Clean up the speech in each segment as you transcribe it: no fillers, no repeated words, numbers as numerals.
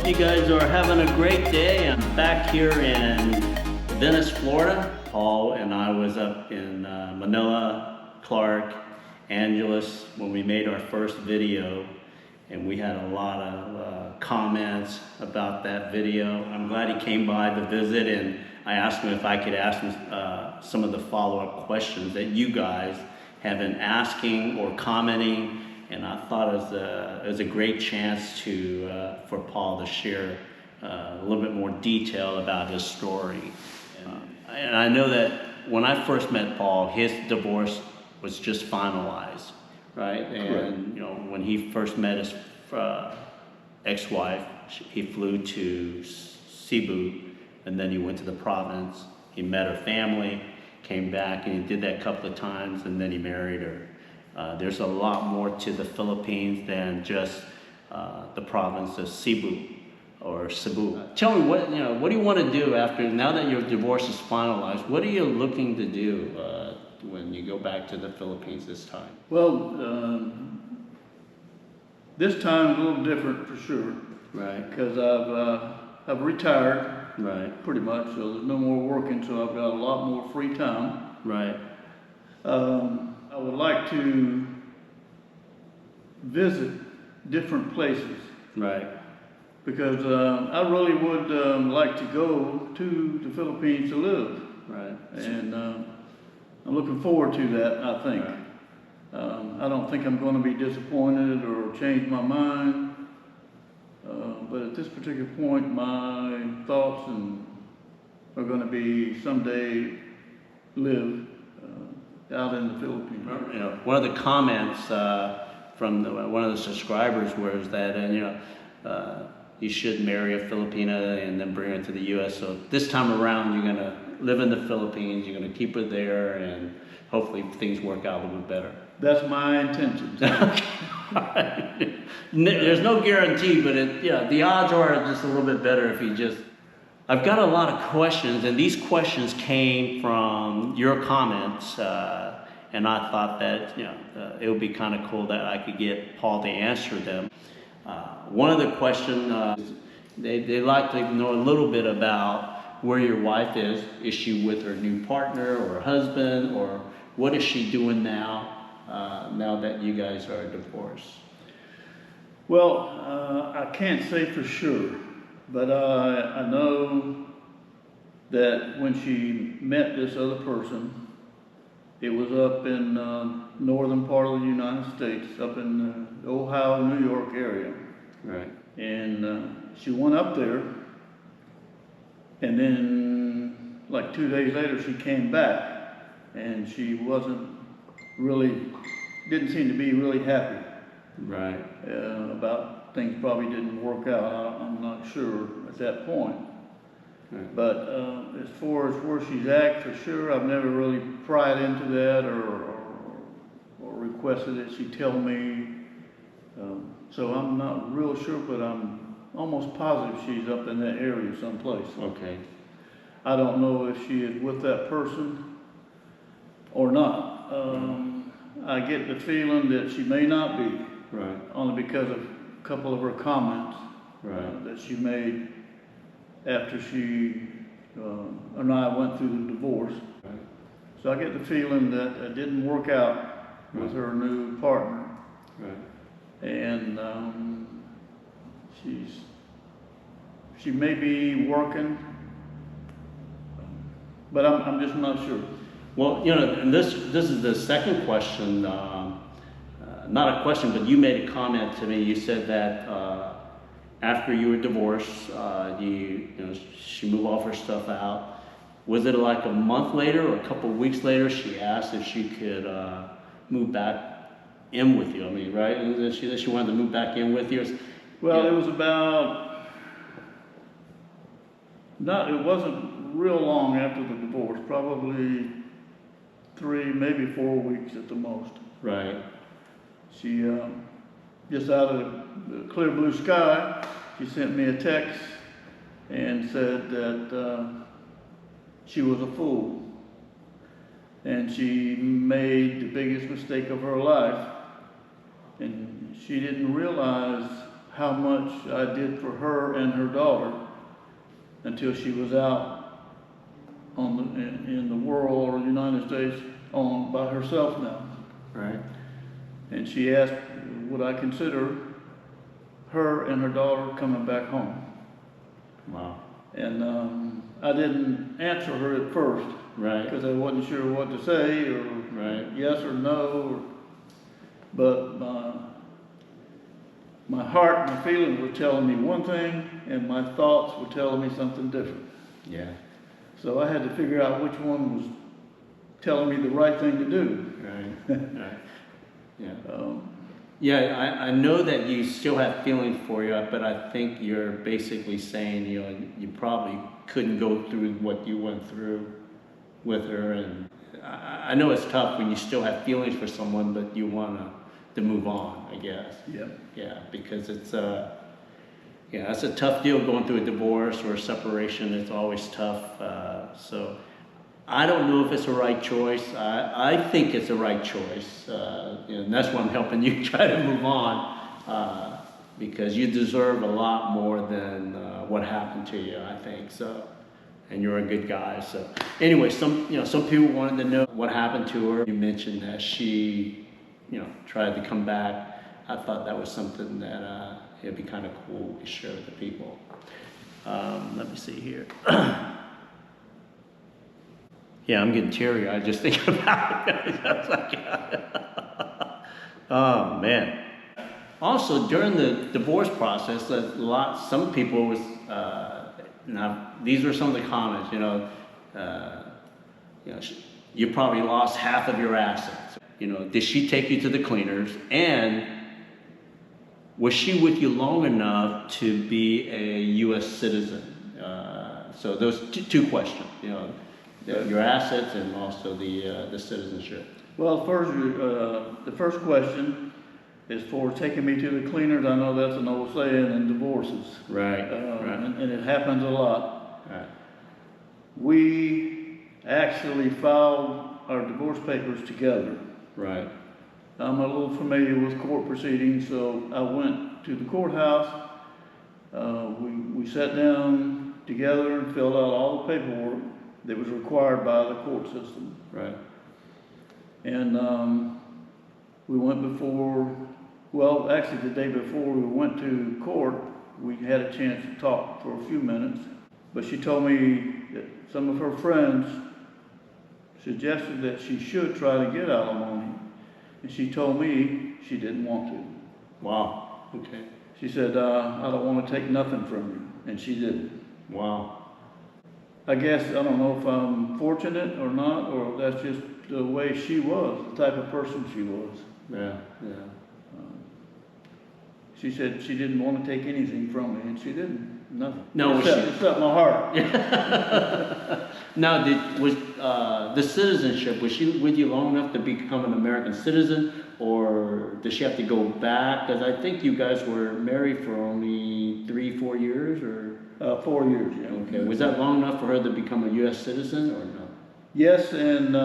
you guys are having a great day. I'm back here in Venice, Florida. Paul and I was up in Manila, Clark, Angeles when we made our first video, and we had a lot of comments about that video. I'm glad he came by to visit, and I asked him if I could ask him some of the follow-up questions that you guys have been asking or commenting, and I thought it was a great chance for Paul to share a little bit more detail about his story. And I know that when I first met Paul, his divorce was just finalized, right? And you know, when he first met his ex-wife, he flew to Cebu, and then he went to the province. He met her family, came back, and he did that a couple of times, and then he married her. There's a lot more to the Philippines than just the province of Cebu or Cebu. Tell me what do you want to do now that your divorce is finalized? What are you looking to do when you go back to the Philippines this time? Well, this time is a little different for sure. Right. Because I've retired. Right. Pretty much. So there's no more working, so I've got a lot more free time. Right. I would like to visit different places. Right. Because I really would like to go to the Philippines to live. Right. And I'm looking forward to that, I think. Right. I don't think I'm going to be disappointed or change my mind. But at this particular point, my thoughts are going to be someday live out in the Philippines. You know, one of the comments from one of the subscribers was that, you should marry a Filipina and then bring her to the U.S. So this time around, you're going to live in the Philippines, you're going to keep her there, and hopefully things work out a little bit better. That's my intentions. There's no guarantee, but the odds are just a little bit better if you just... I've got a lot of questions, and these questions came from your comments, and I thought that it would be kind of cool that I could get Paul to answer them. One of the questions, they'd like to know a little bit about where your wife is. Is she with her new partner or husband, or what is she doing now that you guys are divorced? Well, I can't say for sure, but I know that when she met this other person, it was up in northern part of the United States, up in the Ohio, New York area. Right. And she went up there, and then like 2 days later she came back, and she didn't seem to be really happy. Right. About things probably didn't work out. I'm not sure at that point. Right. But as far as where she's at, for sure, I've never really pried into that or requested that she tell me. So I'm not real sure, but I'm almost positive she's up in that area someplace. Okay. I don't know if she is with that person or not. I get the feeling that she may not be. Right. Only because of a couple of her comments that she made after she and I went through the divorce. Right. So I get the feeling that it didn't work out with her new partner. Right. And she may be working, but I'm just not sure. Well, and this is the second question. Not a question, but you made a comment to me. You said that after you were divorced, she moved all of her stuff out. Was it like a month later or a couple of weeks later she asked if she could move back in with you? I mean, right? And she wanted to move back in with you? Well, it was it wasn't real long after the divorce, probably 3, maybe 4 weeks at the most. Right. She, just out of the clear blue sky, she sent me a text and said that she was a fool. And she made the biggest mistake of her life. And she didn't realize how much I did for her and her daughter until she was out in the world or the United States by herself now. Right. And she asked, would I consider her and her daughter coming back home? Wow. And I didn't answer her at first. Right. Because I wasn't sure what to say, or Right. yes or no. But my heart, my feelings were telling me one thing, and my thoughts were telling me something different. Yeah. So I had to figure out which one was telling me the right thing to do. Right. Right. Yeah. Yeah, I know that you still have feelings for you, but I think you're basically saying, you probably couldn't go through what you went through with her, and I know it's tough when you still have feelings for someone, but you want to move on, I guess. Yeah. Yeah, because it's it's a tough deal going through a divorce or a separation. It's always tough. So I don't know if it's the right choice. I think it's the right choice, and that's why I'm helping you try to move on, because you deserve a lot more than what happened to you, I think. So, and you're a good guy. So anyway, some people wanted to know what happened to her. You mentioned that she, tried to come back. I thought that was something that it'd be kind of cool to share with the people. Let me see here. Yeah, I'm getting teary-eyed just thinking about it. I was like, oh man. Also, during the divorce process, some people was, now these were some of the comments, you probably lost half of your assets. Did she take you to the cleaners? And was she with you long enough to be a U.S. citizen? So those two questions, your assets and also the citizenship. Well, the first question is for taking me to the cleaners. I know that's an old saying in divorces. Right. Right. And it happens a lot. Right. We actually filed our divorce papers together. Right. I'm a little familiar with court proceedings, so I went to the courthouse. We sat down together and filled out all the paperwork that was required by the court system. Right. And we went actually the day before we went to court, we had a chance to talk for a few minutes. But she told me that some of her friends suggested that she should try to get alimony. And she told me she didn't want to. Wow. Okay. She said, I don't want to take nothing from you. And she didn't. Wow. I guess, I don't know if I'm fortunate or not, or that's just the way she was, the type of person she was. Yeah, yeah. She said she didn't want to take anything from me, and she didn't. Nothing. No, except my heart. Now, was the citizenship, was she with you long enough to become an American citizen, or does she have to go back? Because I think you guys were married for only 3-4 years, or? 4 years, yeah. Okay, was that long enough for her to become a U.S. citizen, or no? Yes, and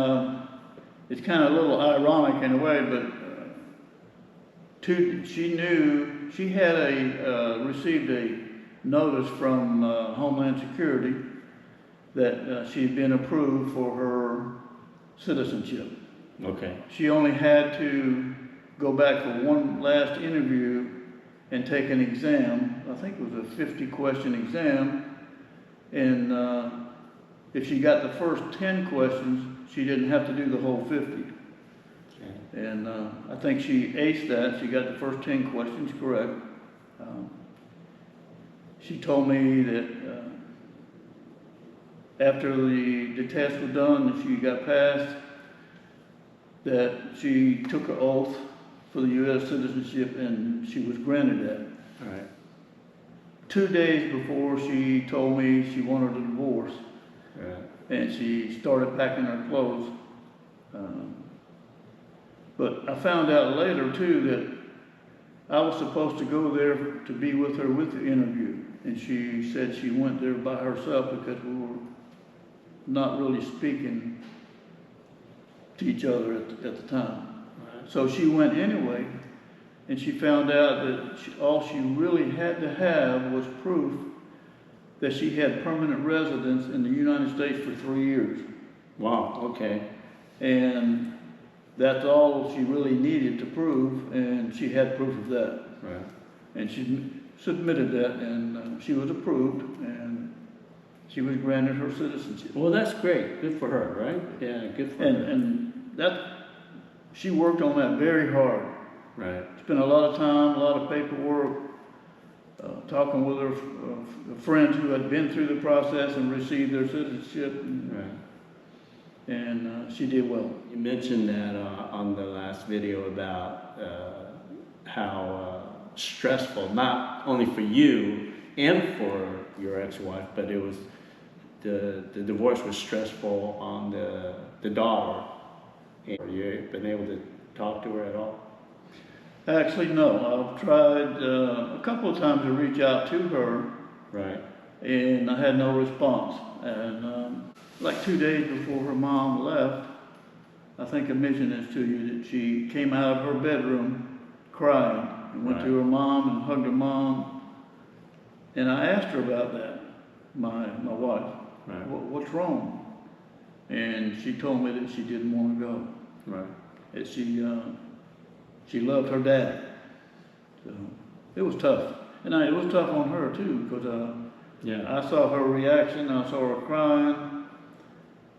it's kind of a little ironic in a way, but she had received a notice from Homeland Security that she'd been approved for her citizenship. Okay. She only had to go back for one last interview and take an exam. I think it was a 50-question exam. And if she got the first 10 questions, she didn't have to do the whole 50. Okay. And I think she aced that. She got the first 10 questions correct. She told me that after the test was done and she got passed, that she took an oath for the U.S. citizenship and she was granted that. All right. 2 days before she told me she wanted a divorce, and she started packing her clothes. But I found out later too that I was supposed to go there to be with her with the interview, and she said she went there by herself because we were not really speaking to each other at the time. Right. So she went anyway, and she found out that all she really had to have was proof that she had permanent residence in the United States for 3 years. Wow, okay. And that's all she really needed to prove, and she had proof of that. Right. And she submitted that, and she was approved, and she was granted her citizenship. Well, that's great. Good for her, right? Yeah, good for her. And that, she worked on that very hard. Right. Spent a lot of time, a lot of paperwork, talking with her friends who had been through the process and received their citizenship. And she did well. You mentioned that on the last video about how stressful, not only for you and for your ex-wife, but it was the divorce was stressful on the daughter. Have you been able to talk to her at all? Actually, no. I've tried a couple of times to reach out to her. Right. And I had no response. And like 2 days before her mom left, I think I mentioned this to you, that she came out of her bedroom crying and went to her mom and hugged her mom. And I asked her about that, my wife. Right. What's wrong? And she told me that she didn't want to go. Right. That she loved her dad. So it was tough. And it was tough on her too, because I saw her reaction, I saw her crying,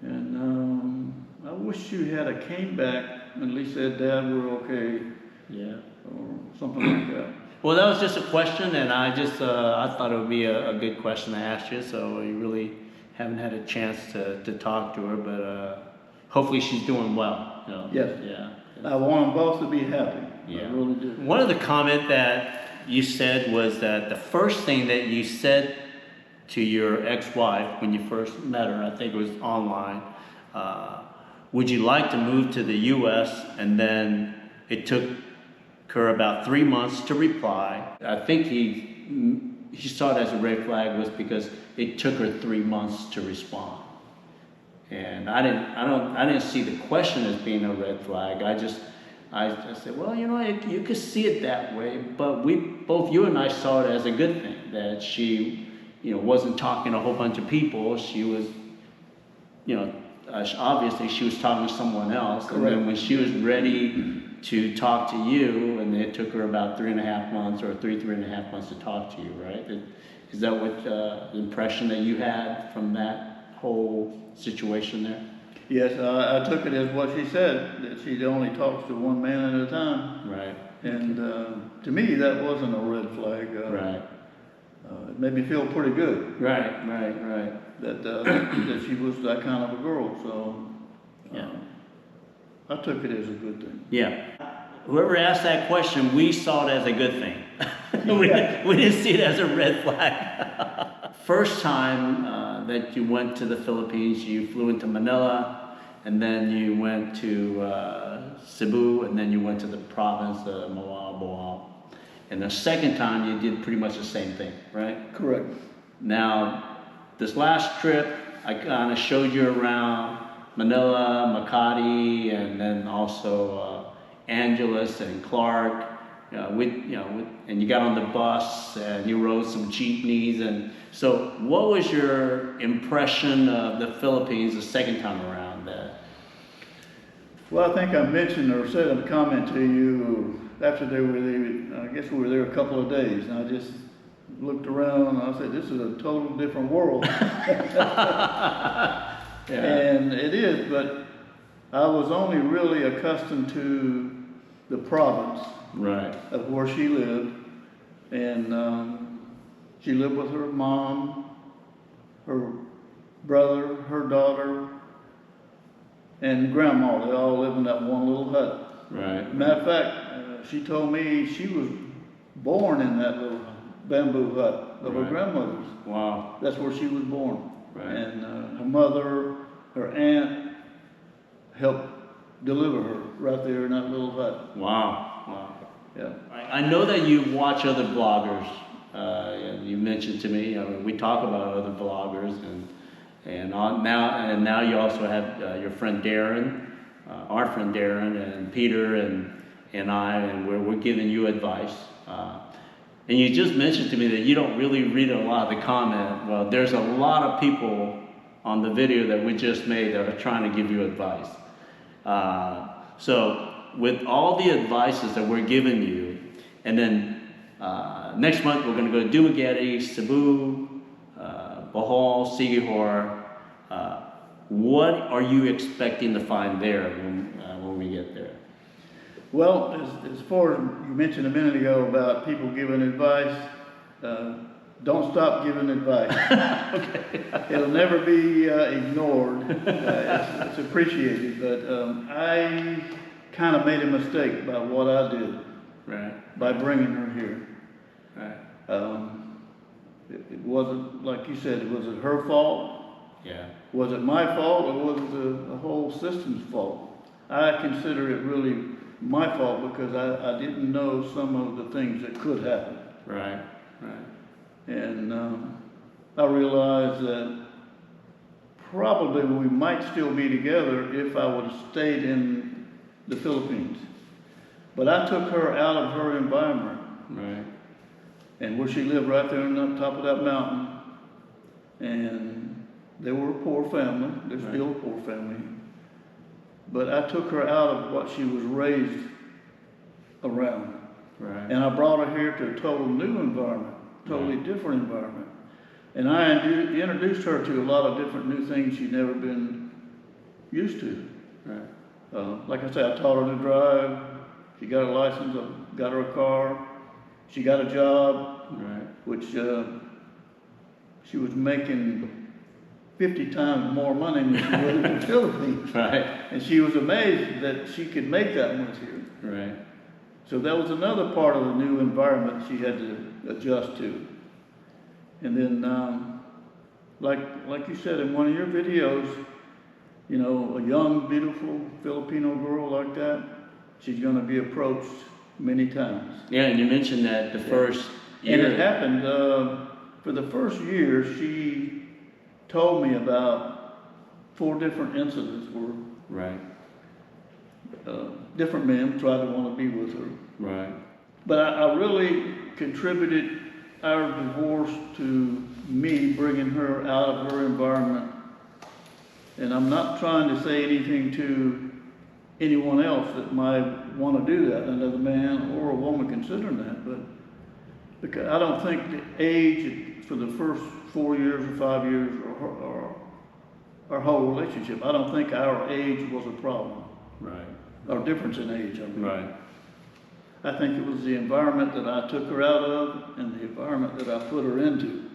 and I wish she had came back and at least said, "Dad, we're okay." Yeah. Or something like that. Well, that was just a question, and I thought it would be a good question to ask you, so you really haven't had a chance to talk to her, but hopefully she's doing well. You know? Yes. Yeah. I want them both to be happy. Yeah. I really do. One of the comment that you said was that the first thing that you said to your ex-wife when you first met her, I think it was online, would you like to move to the U.S.? And then it took her about 3 months to reply. I think he saw it as a red flag was because it took her 3 months to respond. And I didn't see the question as being a red flag. I said, well, you know, you could see it that way, but both you and I saw it as a good thing, that she, you know, wasn't talking to a whole bunch of people. She was, you know, obviously she was talking to someone else. Correct. And then when she was ready to talk to you, and it took her about 3.5 months or 3.5 months to talk to you, right? Is that what the impression that you had from that whole situation there? Yes, I took it as what she said, that she only talks to one man at a time. Right. And to me, that wasn't a red flag. Right. It made me feel pretty good. Right. That she was that kind of a girl. So Yeah. I took it as a good thing. Yeah. Whoever asked that question, we saw it as a good thing. we didn't see it as a red flag. First time that you went to the Philippines, you flew into Manila, and then you went to Cebu, and then you went to the province of Boal. And the second time you did pretty much the same thing, right? Correct. Now, this last trip, I kind of showed you around Manila, Makati, and then also Angeles and Clark. And you got on the bus and you rode some jeepneys. And so, what was your impression of the Philippines the second time around? Well, I think I mentioned or said a comment to you after they were there. I guess we were there a couple of days, and I just looked around and I said, "This is a total different world." Yeah. And it is, but I was only really accustomed to the province Right. of where she lived. And she lived with her mom, her brother, her daughter, and grandma. They all lived in that one little hut. Right. Matter of fact, she told me she was born in that little bamboo hut of her Right. grandmother's. Wow. That's where she was born. Right. And her mother, her aunt, helped deliver her right there in that little hut. Wow. Yeah. I know that you watch other bloggers. You mentioned to me. I mean, we talk about other bloggers, and now you also have your friend Darren, our friend Darren, and Peter, and we're giving you advice. And you just mentioned to me that you don't really read a lot of the comment. Well, there's a lot of people on the video that we just made that are trying to give you advice. So with all the advices that we're giving you, and then next month we're going to go to Dumaguete, Cebu, Bohol, Siquijor. What are you expecting to find there when we get there? Well, as far as you mentioned a minute ago about people giving advice, don't stop giving advice. Okay. It'll never be ignored. It's appreciated, but I kind of made a mistake by what I did. Right. By bringing her here. Right. It wasn't, like you said, was it her fault? Yeah. Was it my fault, or was it the whole system's fault? I consider it really my fault because I didn't know some of the things that could happen. Right. Right. And I realized that probably we might still be together if I would have stayed in the Philippines. But I took her out of her environment. Right. And where she lived right there on the top of that mountain. And they were a poor family. They're Right. still a poor family. But I took her out of what she was raised around. Right. And I brought her here to a total new environment, totally different environment. And I introduced her to a lot of different new things she'd never been used to. Right. Like I said, I taught her to drive. She got a license, I got her a car. She got a job, Right. which she was making 50 times more money than she was in the Philippines. Right. And she was amazed that she could make that much here. Right. So that was another part of the new environment she had to adjust to. And then, like you said in one of your videos, you know, a young, beautiful Filipino girl like that, she's going to be approached many times. Yeah, and you mentioned that the first year. And it happened, for the first year, she told me about 4 different incidents where Right. different men tried to want to be with her. Right. But I really contributed our divorce to me bringing her out of her environment. And I'm not trying to say anything to anyone else that might want to do that, another man or a woman considering that. But because I don't think the age for the first 4 years or 5 years or our whole relationship, I don't think our age was a problem. Right. Our difference in age, I mean. Right. I think it was the environment that I took her out of and the environment that I put her into.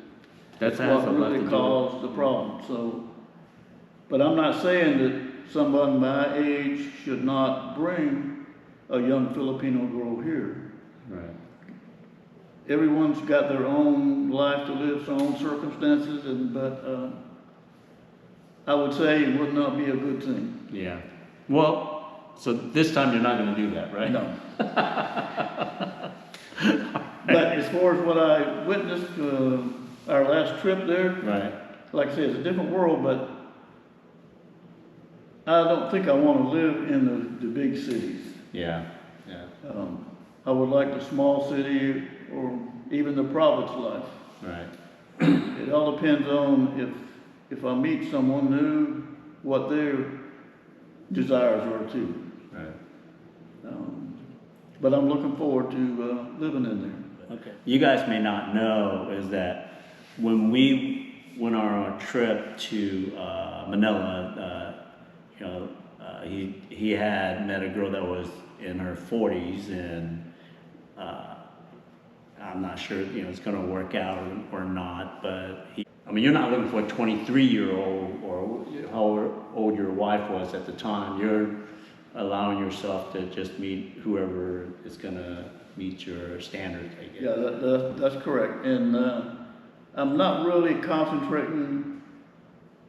That's what really caused the problem. So, but I'm not saying that someone my age should not bring a young Filipino girl here. Right. Everyone's got their own life to live, their own circumstances, but I would say it would not be a good thing. Yeah. Well, so this time you're not going to do that, right? No. But as far as what I witnessed, our last trip there, Right. like I say, it's a different world, but I don't think I want to live in the big cities. Yeah. Yeah. I would like the small city or even the province life. Right. It all depends on if I meet someone new, what their desires are too. Right. But I'm looking forward to living in there. Okay. You guys may not know is that when we went on our trip to Manila, he had met a girl that was in her 40s, and I'm not sure it's going to work out or not. But you're not looking for a 23-year-old or how old your wife was at the time. You're allowing yourself to just meet whoever is going to meet your standards, I guess. Yeah, that's correct. And I'm not really concentrating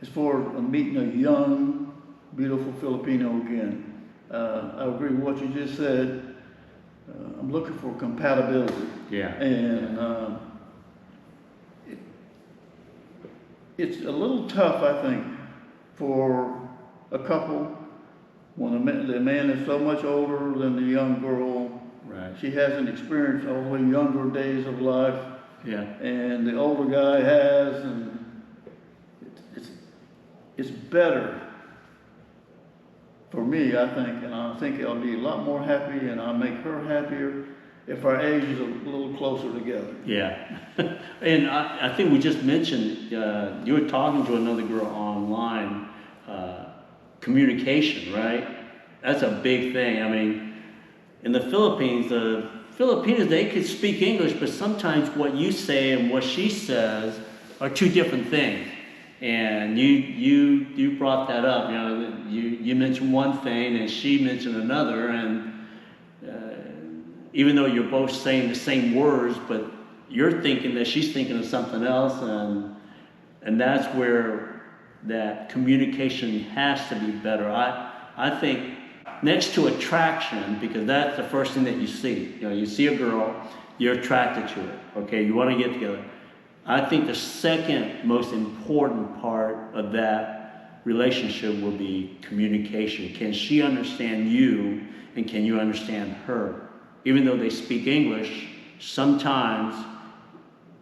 as far as meeting a young, beautiful Filipino again. I agree with what you just said. I'm looking for compatibility. Yeah. And it's a little tough, I think, for a couple when the man is so much older than the young girl, Right. she hasn't experienced all the younger days of life, Yeah. and the older guy has, and it's better for me, I think, and I think I'll be a lot more happy, and I'll make her happier if our ages are a little closer together. Yeah. And I think we just mentioned, you were talking to another girl online, communication, right? That's a big thing. I mean, in the Philippines, they could speak English, but sometimes what you say and what she says are two different things. And you brought that up. You know, you mentioned one thing and she mentioned another, and even though you're both saying the same words, but you're thinking that she's thinking of something else, and that's where that communication has to be better. I think next to attraction, because that's the first thing that you see. You know, you see a girl, you're attracted to her. Okay, you want to get together. I think the second most important part of that relationship will be communication. Can she understand you, and can you understand her? Even though they speak English, sometimes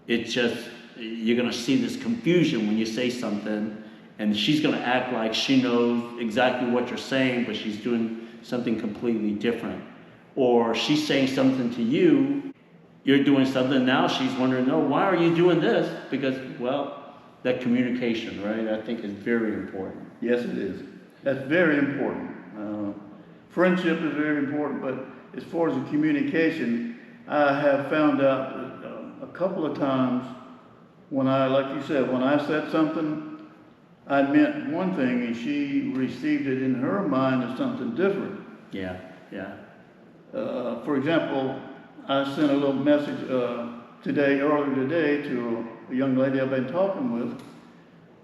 it's just, you're going to see this confusion when you say something, and she's going to act like she knows exactly what you're saying, but she's doing something completely different. Or she's saying something to you, you're doing something, now she's wondering, no, why are you doing this? Because, well, that communication, right, I think is very important. Yes, it is. That's very important. Friendship is very important, but as far as the communication, I have found out that a couple of times when like you said, when I said something, I meant one thing and she received it in her mind as something different. Yeah, yeah. For example, I sent a little message earlier today to a young lady I've been talking with,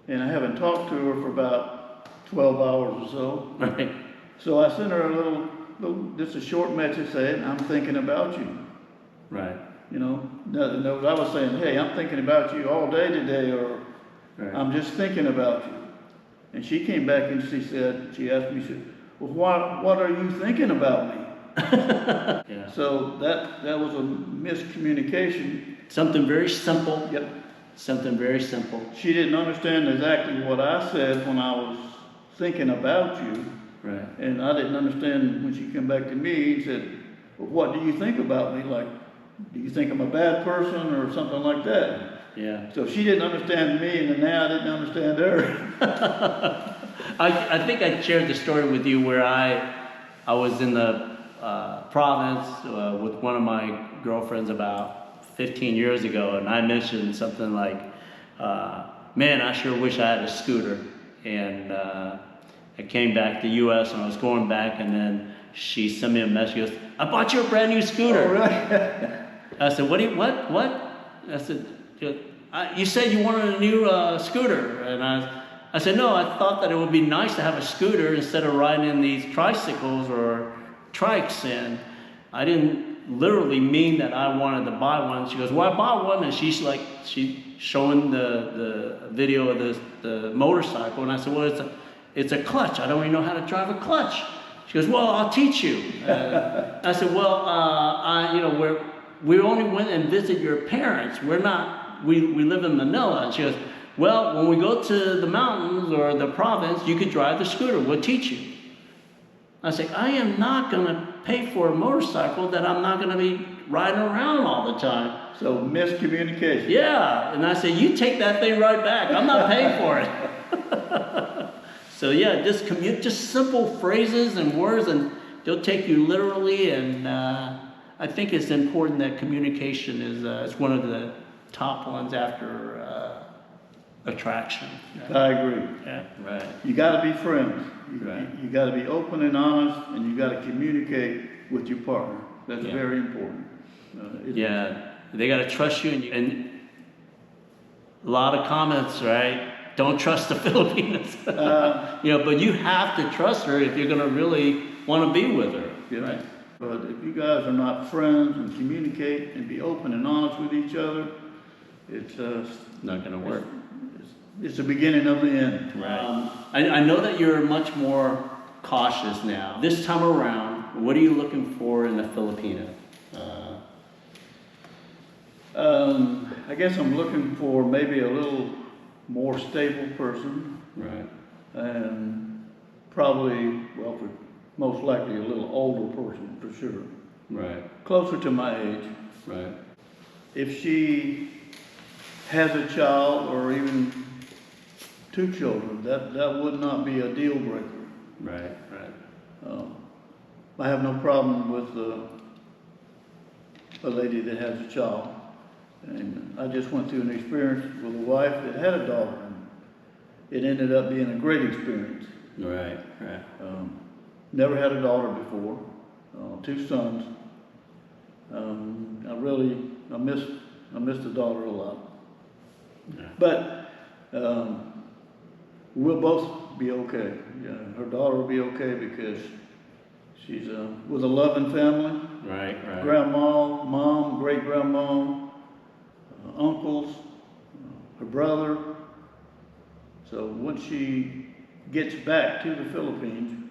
and I haven't talked to her for about 12 hours or so. Right. So I sent her just a short message saying, I'm thinking about you. Right. You know, no, I was saying, hey, I'm thinking about you all day today, or Right. I'm just thinking about you. And she came back and she asked me, well, what are you thinking about me? Yeah. So that was a miscommunication. Something very simple. Yep. Something very simple. She didn't understand exactly what I said when I was thinking about you. Right. And I didn't understand when she came back to me and said, well, what do you think about me? Like, do you think I'm a bad person or something like that? Yeah. So she didn't understand me, and now I didn't understand her. I think I shared the story with you where I was in the province with one of my girlfriends about 15 years ago, and I mentioned something like, man, I sure wish I had a scooter. And I came back to the U.S. and I was going back, and then she sent me a message. She goes, I bought you a brand new scooter. Oh, right. I said, what? I said, you said you wanted a new scooter. And I said, no, I thought that it would be nice to have a scooter instead of riding in these tricycles or trikes. And I didn't literally mean that I wanted to buy one. She goes, well, I bought one. And she's showing the video of the motorcycle. And I said, well, it's a clutch. I don't even know how to drive a clutch. She goes, well, I'll teach you. I said, well, we only went and visited your parents. We live in Manila. And she goes, well, when we go to the mountains or the province, you could drive the scooter. We'll teach you. I said, I am not going to pay for a motorcycle that I'm not going to be riding around all the time. So miscommunication. Yeah. And I said, you take that thing right back. I'm not paying for it. So yeah, just simple phrases and words, and they'll take you literally. And I think it's important that communication is one of the top ones after attraction. I agree. Yeah, right. You got to be friends. Right. You got to be open and honest, and you got to communicate with your partner. That's very important. They got to trust you, and a lot of comments, right? Don't trust the Filipinas. But you have to trust her if you're going to really want to be with her. Yeah. Right. But if you guys are not friends and communicate and be open and honest with each other, it's Not going to work. It's the beginning of the end. Right. I know that you're much more cautious now. This time around, what are you looking for in the Filipina? I guess I'm looking for maybe a little more stable person, Right. and probably, well, most likely a little older person for sure. Right. Closer to my age. Right. If she has a child or even two children, that would not be a deal breaker. Right. Right. I have no problem with a lady that has a child. And I just went through an experience with a wife that had a daughter, and it ended up being a great experience. Right. Right. Never had a daughter before, two sons. I miss the daughter a lot. Yeah. But we'll both be okay. Yeah, her daughter will be okay because she's with a loving family. Right. Right. Grandma, mom, great grandma, uncles, her brother. So once she gets back to the Philippines,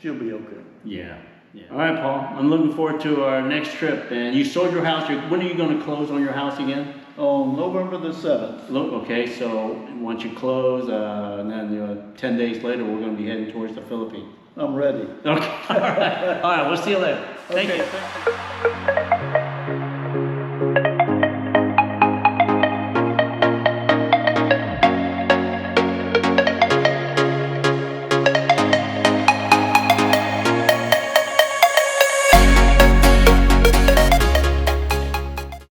she'll be okay. Yeah. Yeah. All right, Paul. I'm looking forward to our next trip. And you sold your house. When are you going to close on your house again? On November the 7th. Look. Okay. So once you close, and then 10 days later, we're going to be heading towards the Philippines. I'm ready. Okay. All right. All right. We'll see you later. Thank Okay, you. thank you.